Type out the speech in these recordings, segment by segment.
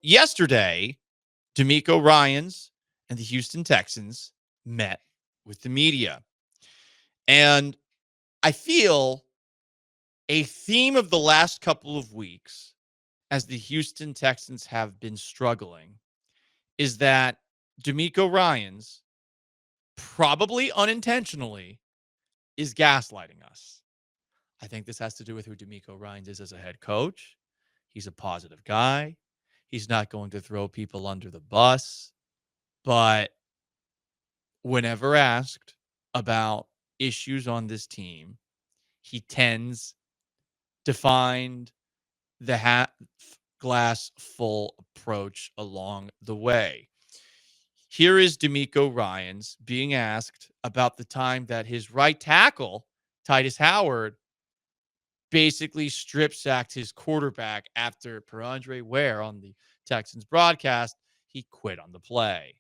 Yesterday, DeMeco Ryans and the Houston Texans met with the media. And I feel a theme of the last couple of weeks as the Houston Texans have been struggling is that DeMeco Ryans, probably unintentionally, is gaslighting us. I think this has to do with who DeMeco Ryans is as a head coach. He's a positive guy. He's not going to throw people under the bus. But whenever asked about issues on this team, he tends to find the glass full approach along the way. Here is DeMeco Ryans being asked about the time that his right tackle, Titus Howard, basically strip sacked his quarterback after Perandre Ware on the Texans broadcast. He quit on the play.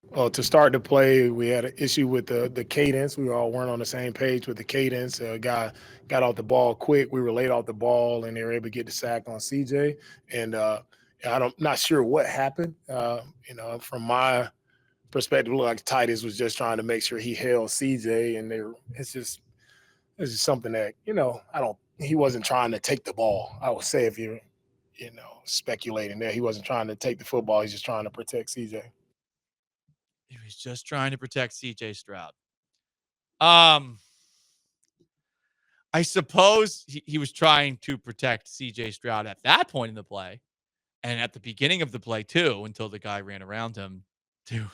Well, to start the play, we had an issue with the cadence. We all weren't on the same page with the cadence. Got off the ball quick. We were late off the ball, and they were able to get the sack on CJ. And not sure what happened. From my perspective, it looked like Titus was just trying to make sure he held CJ, and it's just something that I don't. He wasn't trying to take the ball. I would say if you're speculating there, he wasn't trying to take the football. He's just trying to protect CJ. He was just trying to protect CJ Stroud. I suppose he was trying to protect CJ Stroud at that point in the play and at the beginning of the play too, until the guy ran around him to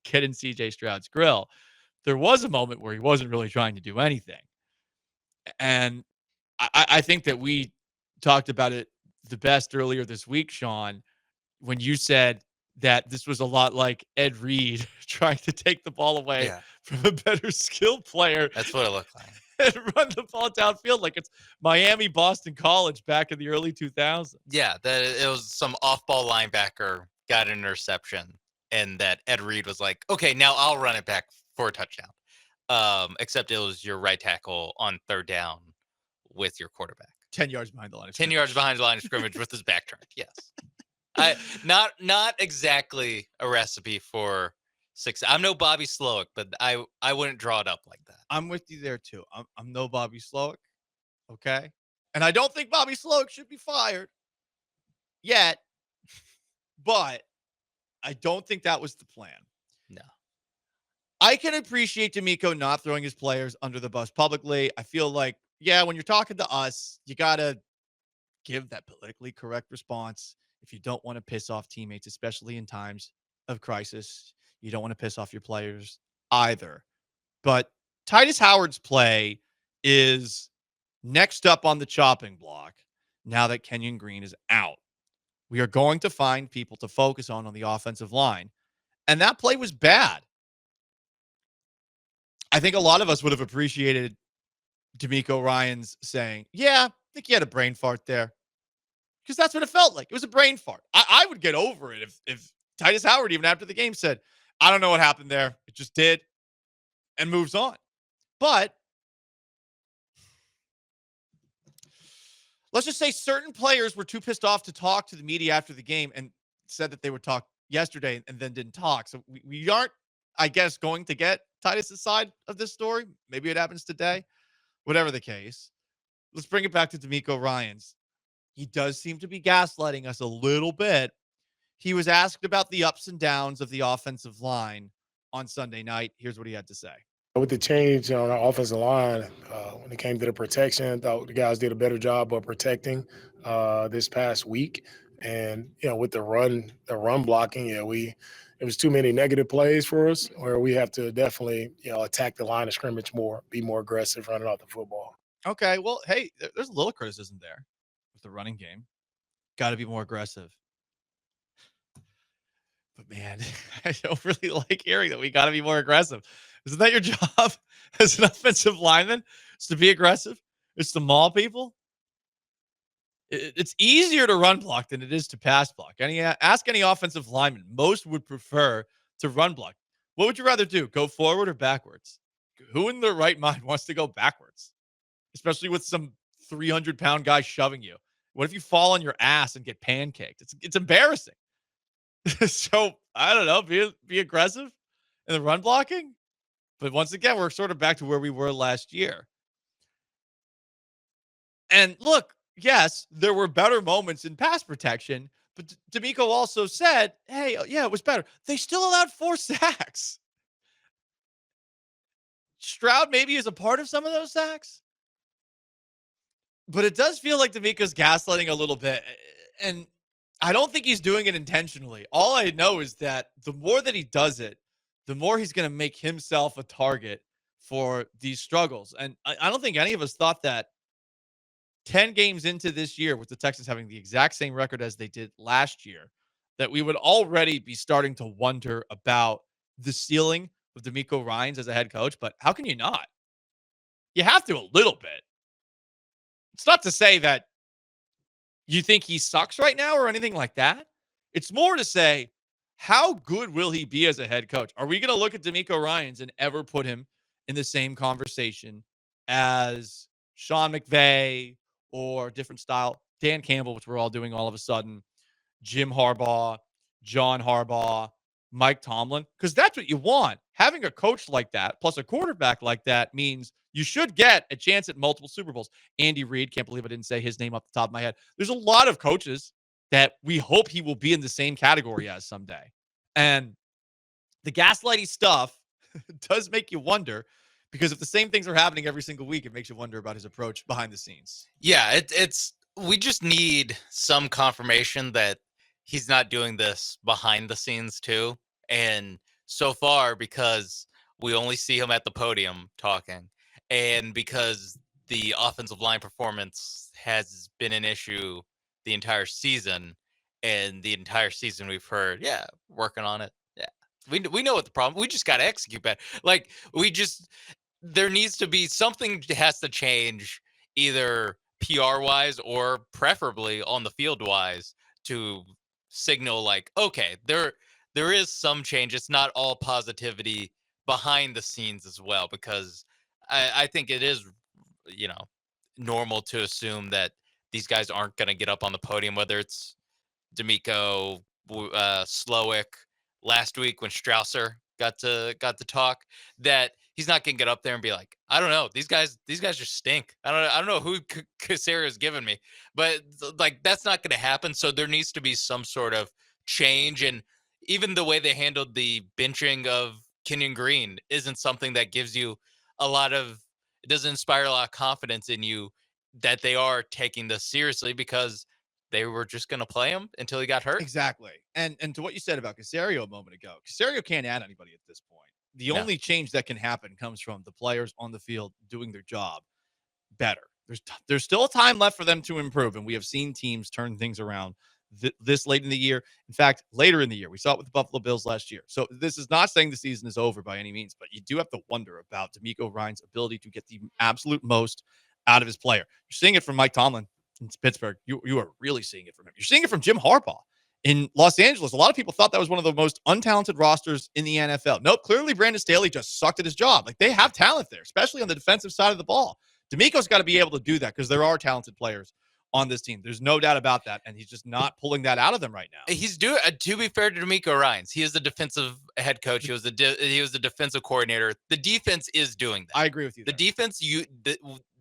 get in CJ Stroud's grill. There was a moment where he wasn't really trying to do anything. And I think that we talked about it the best earlier this week, Sean, when you said that this was a lot like Ed Reed trying to take the ball away from a better skill player. That's what it looked like. And run the ball downfield like it's Miami, Boston College back in the early 2000s. Yeah, that it was some off-ball linebacker got an interception, and that Ed Reed was like, okay, now I'll run it back for a touchdown. Except it was your right tackle on third down with your quarterback. 10 yards behind the line of 10 yards behind the line of scrimmage with his back turned. Yes. Not exactly a recipe for success. I'm no Bobby Slowick, but I wouldn't draw it up like that. I'm with you there too. I'm no Bobby Slowick. Okay. And I don't think Bobby Slowick should be fired yet, but I don't think that was the plan. No. I can appreciate DeMeco not throwing his players under the bus publicly. I feel like, when you're talking to us, you got to give that politically correct response. If you don't want to piss off teammates, especially in times of crisis, you don't want to piss off your players either. But Titus Howard's play is next up on the chopping block now that Kenyon Green is out. We are going to find people to focus on the offensive line. And that play was bad. I think a lot of us would have appreciated DeMeco Ryans saying, I think he had a brain fart there. Because that's what it felt like. It was a brain fart. I would get over it if Titus Howard, even after the game, said, I don't know what happened there. It just did. And moves on. But let's just say certain players were too pissed off to talk to the media after the game and said that they would talk yesterday and then didn't talk. So we aren't, I guess, going to get Titus's side of this story. Maybe it happens today. Whatever the case. Let's bring it back to DeMeco Ryans. He does seem to be gaslighting us a little bit. He was asked about the ups and downs of the offensive line on Sunday night. Here's what he had to say. With the change on our offensive line, when it came to the protection, I thought the guys did a better job of protecting this past week. And with the run blocking, it was too many negative plays for us, where we have to definitely attack the line of scrimmage more, be more aggressive running off the football. Okay, well, hey, there's a little criticism there with the running game. Got to be more aggressive. But man, I don't really like hearing that we got to be more aggressive. Isn't that your job as an offensive lineman? It's to be aggressive. It's to maul people. It's easier to run block than it is to pass block. Ask any offensive lineman. Most would prefer to run block. What would you rather do? Go forward or backwards? Who in their right mind wants to go backwards? Especially with some 300-pound guy shoving you. What if you fall on your ass and get pancaked? It's embarrassing. So I don't know. Be aggressive in the run blocking. But once again, we're sort of back to where we were last year. And look, yes, there were better moments in pass protection, but DeMeco also said, hey, yeah, it was better. They still allowed 4 sacks. Stroud maybe is a part of some of those sacks, but it does feel like DeMeco's gaslighting a little bit. And I don't think he's doing it intentionally. All I know is that the more that he does it, the more he's going to make himself a target for these struggles. And I don't think any of us thought that 10 games into this year, with the Texans having the exact same record as they did last year, that we would already be starting to wonder about the ceiling of DeMeco Ryans as a head coach. But how can you not? You have to a little bit. It's not to say that you think he sucks right now or anything like that. It's more to say, how good will he be as a head coach? Are we going to look at DeMeco Ryans and ever put him in the same conversation as Sean McVay or different style, Dan Campbell, which we're all doing all of a sudden, Jim Harbaugh, John Harbaugh, Mike Tomlin? Because that's what you want. Having a coach like that, plus a quarterback like that, means you should get a chance at multiple Super Bowls. Andy Reid, can't believe I didn't say his name off the top of my head. There's a lot of coaches that we hope he will be in the same category as someday. And the gaslighty stuff does make you wonder, because if the same things are happening every single week, it makes you wonder about his approach behind the scenes. Yeah, it's we just need some confirmation that he's not doing this behind the scenes too. And so far, because we only see him at the podium talking, and because the offensive line performance has been an issue the entire season, and the entire season we've heard, yeah, working on it. Yeah. We know what the problem. We just got to execute better. Like there needs to be something has to change, either PR wise or preferably on the field wise, to signal like, okay, there is some change. It's not all positivity behind the scenes as well, because I think it is, you know, normal to assume that these guys aren't going to get up on the podium, whether it's DeMeco, Slowick last week when Strausser got to talk, that he's not gonna get up there and be like, I don't know, these guys just stink. I don't know who Casario's given me, but like that's not gonna happen. So there needs to be some sort of change, and even the way they handled the benching of Kenyon Green isn't something that gives you a lot of. It doesn't inspire a lot of confidence in you that they are taking this seriously, because they were just going to play him until he got hurt. Exactly. And to what you said about Caserio a moment ago, Caserio can't add anybody at this point. The No. only change that can happen comes from the players on the field doing their job better. There's still time left for them to improve, and we have seen teams turn things around this late in the year. In fact, later in the year, we saw it with the Buffalo Bills last year. So this is not saying the season is over by any means, but you do have to wonder about DeMeco Ryans' ability to get the absolute most out of his player. You're seeing it from Mike Tomlin in Pittsburgh. You are really seeing it from him. You're seeing it from Jim Harbaugh in Los Angeles. A lot of people thought that was one of the most untalented rosters in the NFL. Nope, clearly Brandon Staley just sucked at his job. Like, they have talent there, especially on the defensive side of the ball. DeMeco's got to be able to do that, because there are talented players on this team. There's no doubt about that, and he's just not pulling that out of them right now. He's doing. To be fair to DeMeco Ryans, he is the defensive head coach. He was the defensive coordinator. The defense is doing that. I agree with you. The defense,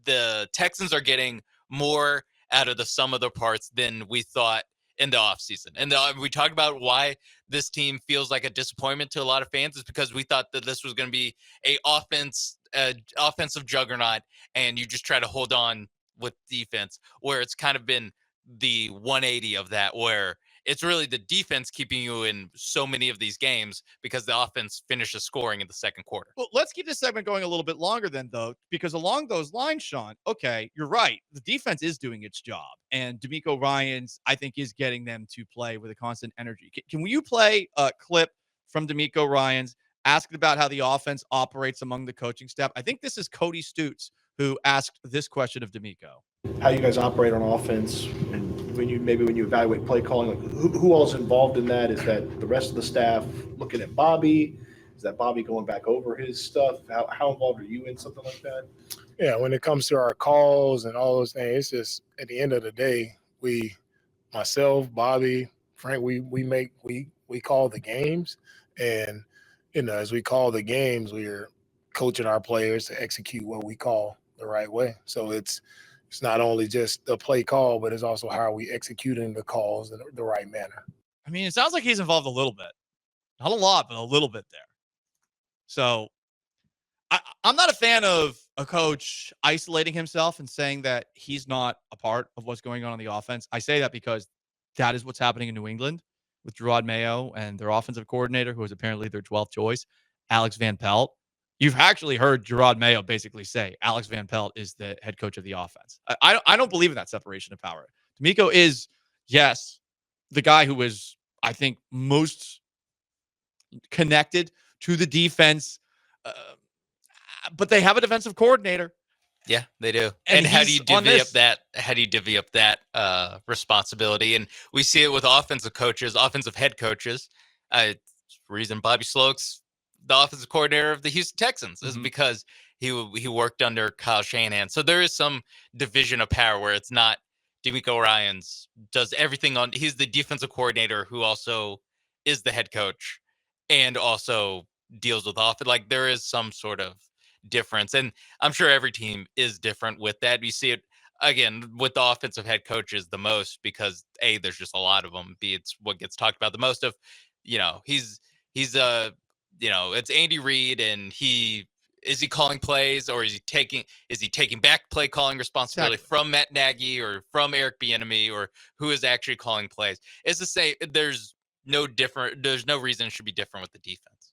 the Texans are getting more out of the sum of their parts than we thought in the offseason. And we talked about why this team feels like a disappointment to a lot of fans, is because we thought that this was going to be a offensive juggernaut, and you just try to hold on with defense, where it's kind of been the 180 of that, where it's really the defense keeping you in so many of these games because the offense finishes scoring in the second quarter. Well, let's keep this segment going a little bit longer then, though, because along those lines, Sean, okay, you're right. The defense is doing its job, and DeMeco Ryans, I think, is getting them to play with a constant energy. Can you play a clip from DeMeco Ryans asking about how the offense operates among the coaching staff? I think this is Cody Stutes who asked this question of DeMeco. How you guys operate on offense, and when you evaluate play calling, like who all is involved in that? Is that the rest of the staff looking at Bobby? Is that Bobby going back over his stuff? How involved are you in something like that? Yeah, when it comes to our calls and all those things, it's just at the end of the day, myself, Bobby, Frank, we call the games, and as we call the games, we're coaching our players to execute what we call the right way. So it's not only just the play call, but it's also how are we executing the calls in the right manner. I mean, it sounds like he's involved a little bit. Not a lot, but a little bit there. So I'm not a fan of a coach isolating himself and saying that he's not a part of what's going on the offense. I say that because that is what's happening in New England with Gerard Mayo and their offensive coordinator, who is apparently their 12th choice, Alex Van Pelt. You've actually heard Gerard Mayo basically say Alex Van Pelt is the head coach of the offense. I don't believe in that separation of power. DeMeco is, yes, the guy who is, I think, most connected to the defense. But they have a defensive coordinator. Yeah, they do. And how do you he's on divvy up this. that? How do you divvy up that responsibility? And we see it with offensive coaches, offensive head coaches. Reason Bobby Sloak's the offensive coordinator of the Houston Texans is because he worked under Kyle Shanahan. So there is some division of power where it's not DeMeco Ryans does everything on. He's the defensive coordinator who also is the head coach and also deals with offense. Like there is some sort of difference, and I'm sure every team is different with that. You see it again with the offensive head coaches the most because A, there's just a lot of them. B, it's what gets talked about the most of. He's it's Andy Reid, and he calling plays, or is he taking back play calling responsibility from Matt Nagy or from Eric Bieniemy, or who is actually calling plays? It's the same. There's no reason it should be different with the defense.